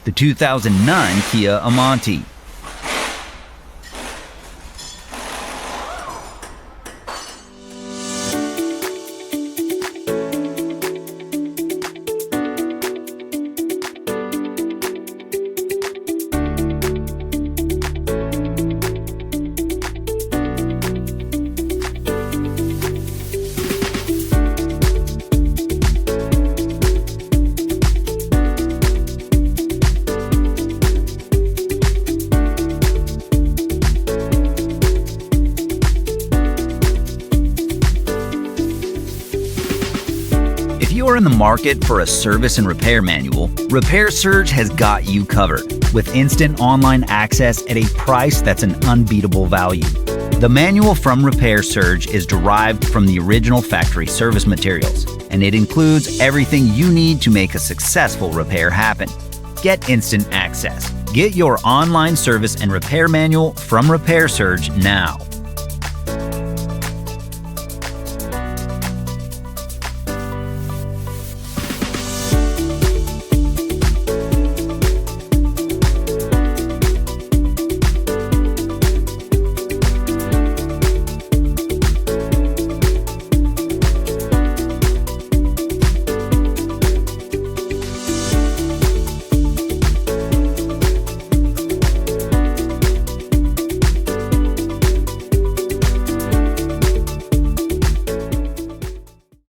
the 2009 Kia Amanti. If you are in the market for a service and repair manual, Repair Surge has got you covered, with instant online access at a price that's an unbeatable value. The manual from Repair Surge is derived from the original factory service materials, and it includes everything you need to make a successful repair happen. Get instant access. Get your online service and repair manual from Repair Surge now.